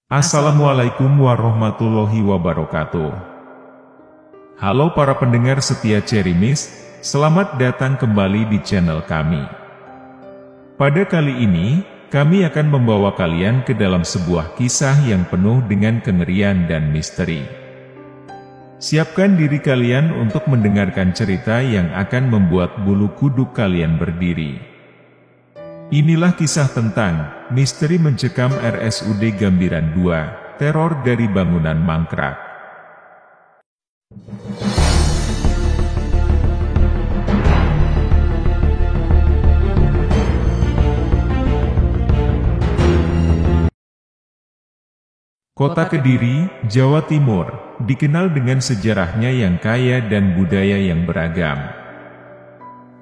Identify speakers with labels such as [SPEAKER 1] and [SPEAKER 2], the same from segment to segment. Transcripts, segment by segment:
[SPEAKER 1] Assalamualaikum warahmatullahi wabarakatuh. Halo para pendengar setia Cerimis, selamat datang kembali di channel kami. Pada kali ini, kami akan membawa kalian ke dalam sebuah kisah yang penuh dengan kengerian dan misteri. Siapkan diri kalian untuk mendengarkan cerita yang akan membuat bulu kuduk kalian berdiri. Inilah kisah tentang misteri mencekam RSUD Gambiran II, teror dari bangunan mangkrak. Kota Kediri, Jawa Timur, dikenal dengan sejarahnya yang kaya dan budaya yang beragam.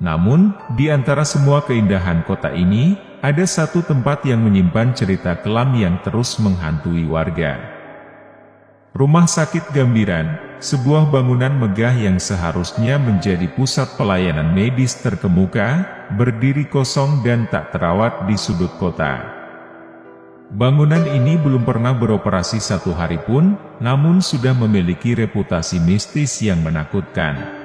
[SPEAKER 1] Namun, di antara semua keindahan kota ini, ada satu tempat yang menyimpan cerita kelam yang terus menghantui warga. Rumah Sakit Gambiran, sebuah bangunan megah yang seharusnya menjadi pusat pelayanan medis terkemuka, berdiri kosong dan tak terawat di sudut kota. Bangunan ini belum pernah beroperasi satu hari pun, namun sudah memiliki reputasi mistis yang menakutkan.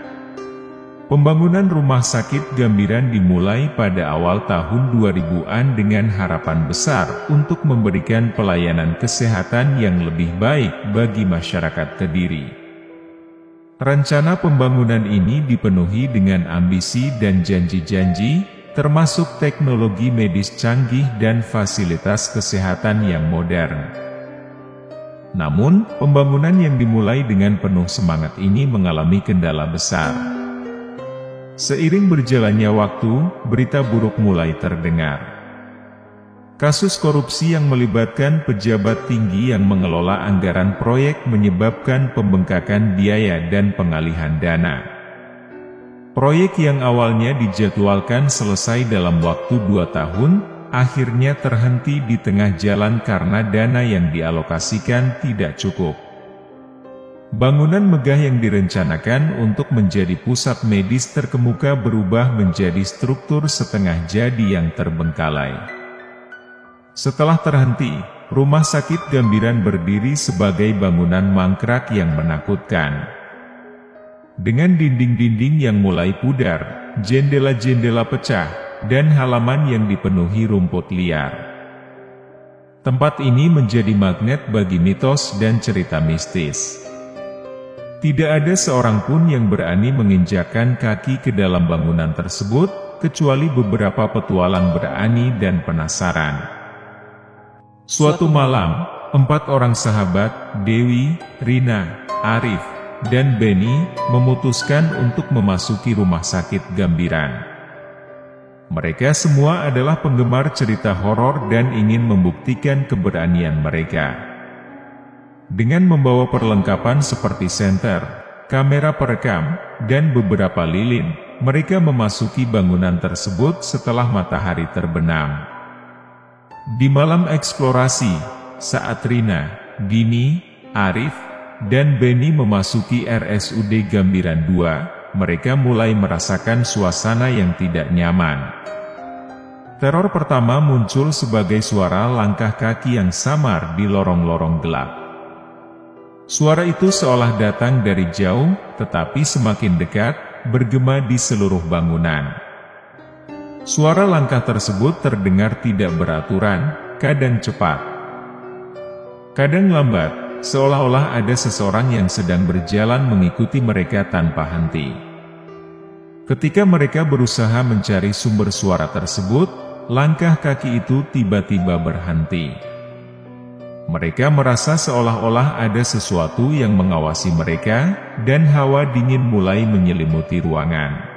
[SPEAKER 1] Pembangunan Rumah Sakit Gambiran dimulai pada awal tahun 2000-an dengan harapan besar untuk memberikan pelayanan kesehatan yang lebih baik bagi masyarakat Kediri. Rencana pembangunan ini dipenuhi dengan ambisi dan janji-janji, termasuk teknologi medis canggih dan fasilitas kesehatan yang modern. Namun, pembangunan yang dimulai dengan penuh semangat ini mengalami kendala besar. Seiring berjalannya waktu, berita buruk mulai terdengar. Kasus korupsi yang melibatkan pejabat tinggi yang mengelola anggaran proyek menyebabkan pembengkakan biaya dan pengalihan dana. Proyek yang awalnya dijadwalkan selesai dalam waktu 2 tahun, akhirnya terhenti di tengah jalan karena dana yang dialokasikan tidak cukup. Bangunan megah yang direncanakan untuk menjadi pusat medis terkemuka berubah menjadi struktur setengah jadi yang terbengkalai. Setelah terhenti, Rumah Sakit Gambiran berdiri sebagai bangunan mangkrak yang menakutkan. Dengan dinding-dinding yang mulai pudar, jendela-jendela pecah, dan halaman yang dipenuhi rumput liar. Tempat ini menjadi magnet bagi mitos dan cerita mistis. Tidak ada seorang pun yang berani menginjakkan kaki ke dalam bangunan tersebut, kecuali beberapa petualang berani dan penasaran. Suatu malam, 4 orang sahabat, Dewi, Rina, Arif, dan Beni, memutuskan untuk memasuki Rumah Sakit Gambiran. Mereka semua adalah penggemar cerita horor dan ingin membuktikan keberanian mereka. Dengan membawa perlengkapan seperti senter, kamera perekam, dan beberapa lilin, mereka memasuki bangunan tersebut setelah matahari terbenam. Di malam eksplorasi, saat Rina, Dini, Arif, dan Beni memasuki RSUD Gambiran II, mereka mulai merasakan suasana yang tidak nyaman. Teror pertama muncul sebagai suara langkah kaki yang samar di lorong-lorong gelap. Suara itu seolah datang dari jauh, tetapi semakin dekat, bergema di seluruh bangunan. Suara langkah tersebut terdengar tidak beraturan, kadang cepat, kadang lambat, seolah-olah ada seseorang yang sedang berjalan mengikuti mereka tanpa henti. Ketika mereka berusaha mencari sumber suara tersebut, langkah kaki itu tiba-tiba berhenti. Mereka merasa seolah-olah ada sesuatu yang mengawasi mereka, dan hawa dingin mulai menyelimuti ruangan.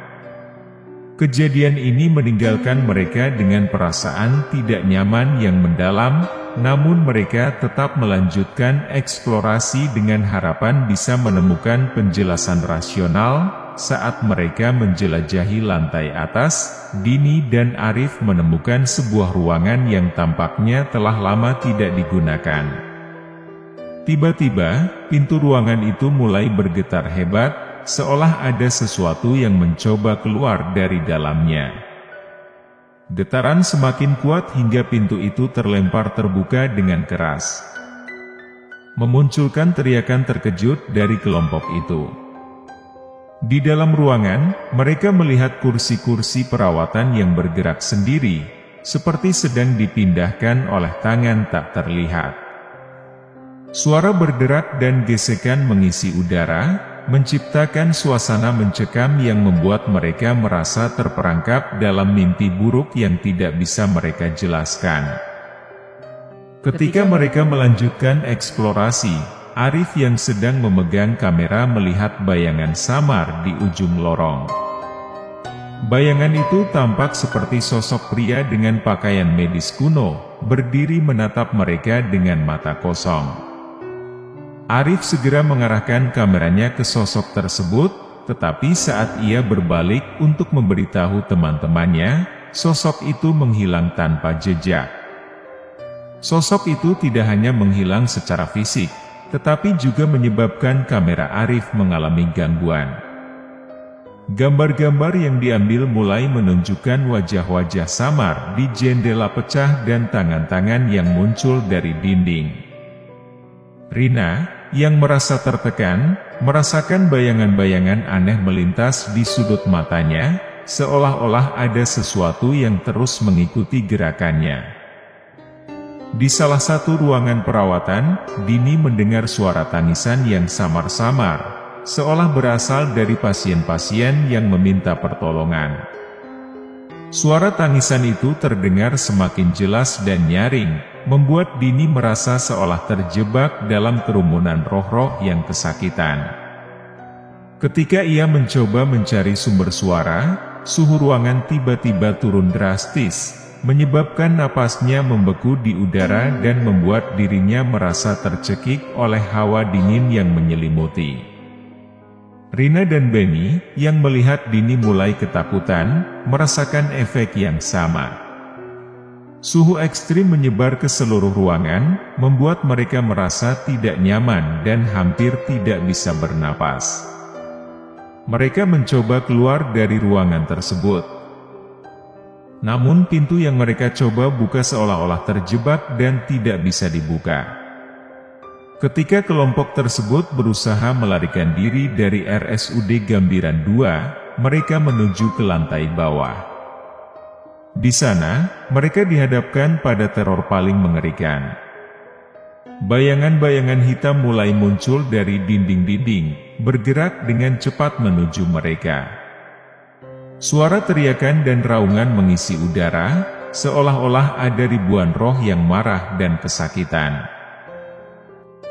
[SPEAKER 1] Kejadian ini meninggalkan mereka dengan perasaan tidak nyaman yang mendalam, namun mereka tetap melanjutkan eksplorasi dengan harapan bisa menemukan penjelasan rasional. Saat mereka menjelajahi lantai atas, Dini dan Arif menemukan sebuah ruangan yang tampaknya telah lama tidak digunakan. Tiba-tiba, pintu ruangan itu mulai bergetar hebat, seolah ada sesuatu yang mencoba keluar dari dalamnya. Getaran semakin kuat hingga pintu itu terlempar terbuka dengan keras. memunculkan teriakan terkejut dari kelompok itu. Di dalam ruangan, mereka melihat kursi-kursi perawatan yang bergerak sendiri, seperti sedang dipindahkan oleh tangan tak terlihat. Suara berderak dan gesekan mengisi udara, menciptakan suasana mencekam yang membuat mereka merasa terperangkap dalam mimpi buruk yang tidak bisa mereka jelaskan. Ketika mereka melanjutkan eksplorasi, Arif yang sedang memegang kamera melihat bayangan samar di ujung lorong. Bayangan itu tampak seperti sosok pria dengan pakaian medis kuno, berdiri menatap mereka dengan mata kosong. Arif segera mengarahkan kameranya ke sosok tersebut, tetapi saat ia berbalik untuk memberitahu teman-temannya, sosok itu menghilang tanpa jejak. Sosok itu tidak hanya menghilang secara fisik, tetapi juga menyebabkan kamera Arif mengalami gangguan. Gambar-gambar yang diambil mulai menunjukkan wajah-wajah samar di jendela pecah dan tangan-tangan yang muncul dari dinding. Rina, yang merasa tertekan, merasakan bayangan-bayangan aneh melintas di sudut matanya, seolah-olah ada sesuatu yang terus mengikuti gerakannya. Di salah satu ruangan perawatan, Dini mendengar suara tangisan yang samar-samar, seolah berasal dari pasien-pasien yang meminta pertolongan. Suara tangisan itu terdengar semakin jelas dan nyaring, membuat Dini merasa seolah terjebak dalam kerumunan roh-roh yang kesakitan. Ketika ia mencoba mencari sumber suara, suhu ruangan tiba-tiba turun drastis, menyebabkan napasnya membeku di udara dan membuat dirinya merasa tercekik oleh hawa dingin yang menyelimuti. Rina dan Benny, yang melihat Dini mulai ketakutan, merasakan efek yang sama. Suhu ekstrim menyebar ke seluruh ruangan, membuat mereka merasa tidak nyaman dan hampir tidak bisa bernapas. Mereka mencoba keluar dari ruangan tersebut. Namun pintu yang mereka coba buka seolah-olah terjebak dan tidak bisa dibuka. Ketika kelompok tersebut berusaha melarikan diri dari RSUD Gambiran 2, mereka menuju ke lantai bawah. Di sana, mereka dihadapkan pada teror paling mengerikan. Bayangan-bayangan hitam mulai muncul dari dinding-dinding, bergerak dengan cepat menuju mereka. Suara teriakan dan raungan mengisi udara, seolah-olah ada ribuan roh yang marah dan kesakitan.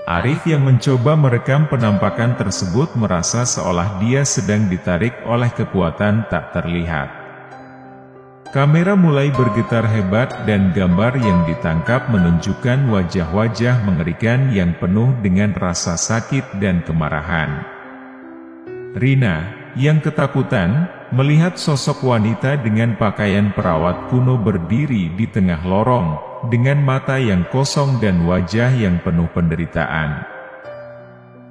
[SPEAKER 1] Arif yang mencoba merekam penampakan tersebut merasa seolah dia sedang ditarik oleh kekuatan tak terlihat. Kamera mulai bergetar hebat dan gambar yang ditangkap menunjukkan wajah-wajah mengerikan yang penuh dengan rasa sakit dan kemarahan. Rina, yang ketakutan, melihat sosok wanita dengan pakaian perawat kuno berdiri di tengah lorong, dengan mata yang kosong dan wajah yang penuh penderitaan.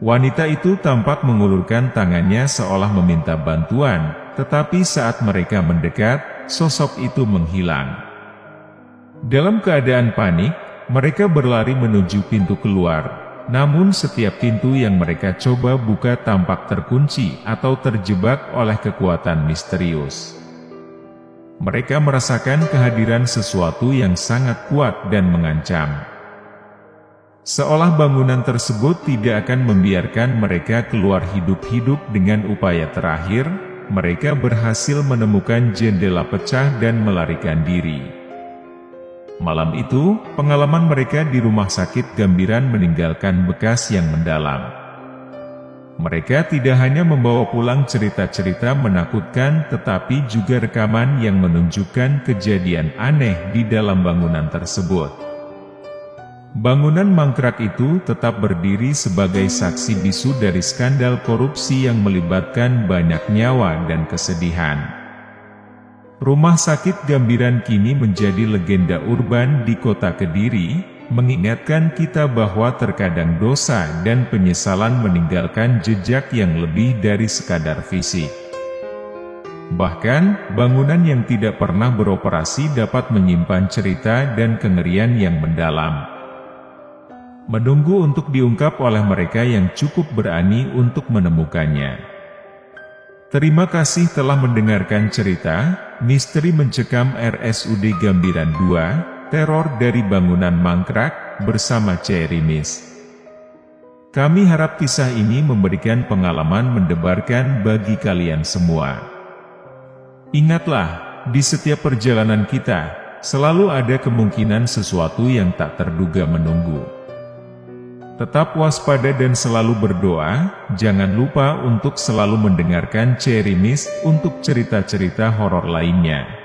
[SPEAKER 1] Wanita itu tampak mengulurkan tangannya seolah meminta bantuan, tetapi saat mereka mendekat, sosok itu menghilang. Dalam keadaan panik, mereka berlari menuju pintu keluar. Namun setiap pintu yang mereka coba buka tampak terkunci atau terjebak oleh kekuatan misterius. Mereka merasakan kehadiran sesuatu yang sangat kuat dan mengancam. Seolah bangunan tersebut tidak akan membiarkan mereka keluar hidup-hidup. Dengan upaya terakhir, mereka berhasil menemukan jendela pecah dan melarikan diri. Malam itu, pengalaman mereka di rumah sakit Gambiran meninggalkan bekas yang mendalam. Mereka tidak hanya membawa pulang cerita-cerita menakutkan tetapi juga rekaman yang menunjukkan kejadian aneh di dalam bangunan tersebut. Bangunan mangkrak itu tetap berdiri sebagai saksi bisu dari skandal korupsi yang melibatkan banyak nyawa dan kesedihan. Rumah sakit Gambiran kini menjadi legenda urban di kota Kediri, mengingatkan kita bahwa terkadang dosa dan penyesalan meninggalkan jejak yang lebih dari sekadar fisik. Bahkan, bangunan yang tidak pernah beroperasi dapat menyimpan cerita dan kengerian yang mendalam. menunggu untuk diungkap oleh mereka yang cukup berani untuk menemukannya. Terima kasih telah mendengarkan cerita Misteri Mencekam RSUD Gambiran 2, Teror dari Bangunan Mangkrak, bersama Cerimis. Kami harap kisah ini memberikan pengalaman mendebarkan bagi kalian semua. Ingatlah, di setiap perjalanan kita, selalu ada kemungkinan sesuatu yang tak terduga menunggu. Tetap waspada dan selalu berdoa. Jangan lupa untuk selalu mendengarkan Cerimis untuk cerita-cerita horor lainnya.